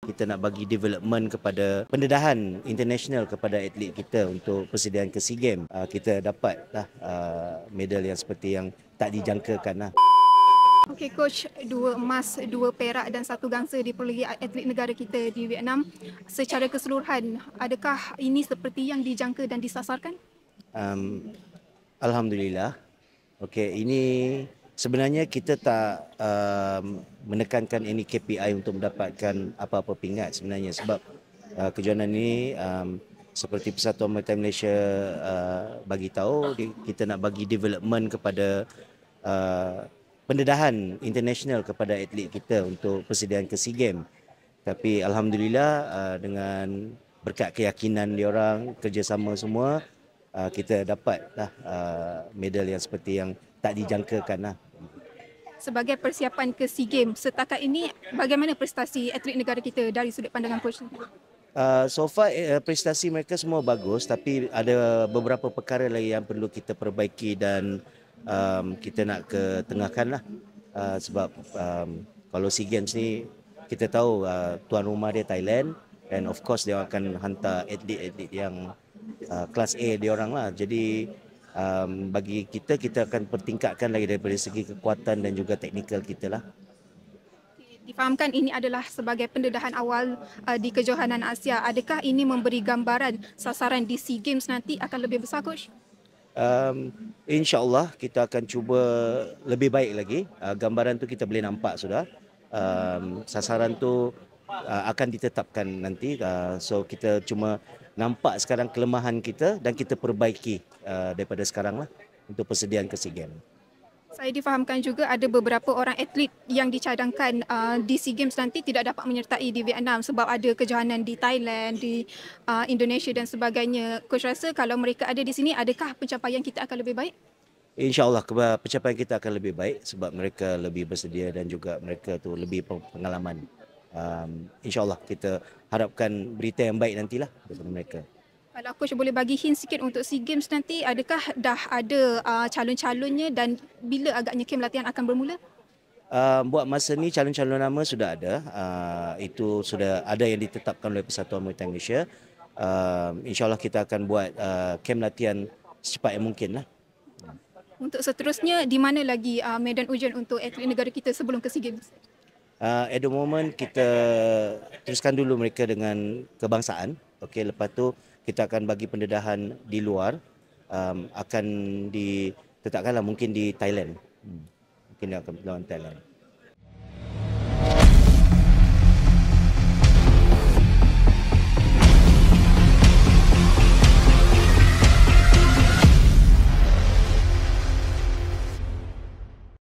kita nak bagi development kepada pendedahan international kepada atlet kita untuk persediaan ke SEA Games. Kita dapatlah medal yang seperti yang tak dijangkakan lah. Okey coach, 2 emas, 2 perak dan 1 gangsa diperolehi atlet negara kita di Vietnam. Secara keseluruhan, adakah ini seperti yang dijangka dan disasarkan? Alhamdulillah. Okey, ini sebenarnya kita tak menekankan ini KPI untuk mendapatkan apa-apa pingat sebenarnya, sebab kejohanan ini seperti Persatuan Muay Thai Malaysia bagi tahu, kita nak bagi development kepada pendedahan international kepada atlet kita untuk persediaan ke SEA Games. Tapi alhamdulillah dengan berkat keyakinan diorang, kerjasama semua, kita dapatlah medal yang seperti yang tak dijangkakan lah. Sebagai persiapan ke SEA Games, setakat ini bagaimana prestasi atlet negara kita dari sudut pandangan coach? So far prestasi mereka semua bagus, tapi ada beberapa perkara lagi yang perlu kita perbaiki dan kita nak ketengahkan lah. Sebab kalau SEA Games ni kita tahu tuan rumah dia Thailand, and of course dia akan hantar atlet-atlet yang kelas A dia orang lah. Jadi bagi kita akan pertingkatkan lagi daripada segi kekuatan dan juga teknikal kita lah. Difahamkan ini adalah sebagai pendedahan awal di kejohanan Asia. Adakah ini memberi gambaran sasaran di SEA Games nanti akan lebih besar coach? InsyaAllah kita akan cuba lebih baik lagi. Gambaran tu kita boleh nampak sudah. Sasaran tu akan ditetapkan nanti. So kita cuma nampak sekarang kelemahan kita dan kita perbaiki daripada sekarang lah untuk persediaan ke SEA Games. Saya difahamkan juga ada beberapa orang atlet yang dicadangkan di SEA Games nanti tidak dapat menyertai di Vietnam sebab ada kejohanan di Thailand, di Indonesia dan sebagainya. Coach rasa kalau mereka ada di sini, adakah pencapaian kita akan lebih baik? InsyaAllah pencapaian kita akan lebih baik sebab mereka lebih bersedia dan juga mereka tu lebih pengalaman. InsyaAllah kita harapkan berita yang baik nantilah daripada mereka. Kalau coach boleh bagi hint sikit untuk SEA Games nanti, adakah dah ada calon-calonnya dan bila agaknya kem latihan akan bermula? Buat masa ni calon-calon nama sudah ada. Itu sudah ada yang ditetapkan oleh Persatuan Muay Thai Malaysia. InsyaAllah kita akan buat kem latihan secepat yang mungkin lah. Untuk seterusnya, di mana lagi medan ujian untuk atlet negara kita sebelum ke SEA Games? At the moment kita teruskan dulu mereka dengan kebangsaan. Okey, lepas tu kita akan bagi pendedahan di luar, akan ditetapkanlah mungkin di Thailand. Mungkin akan lawan Thailand.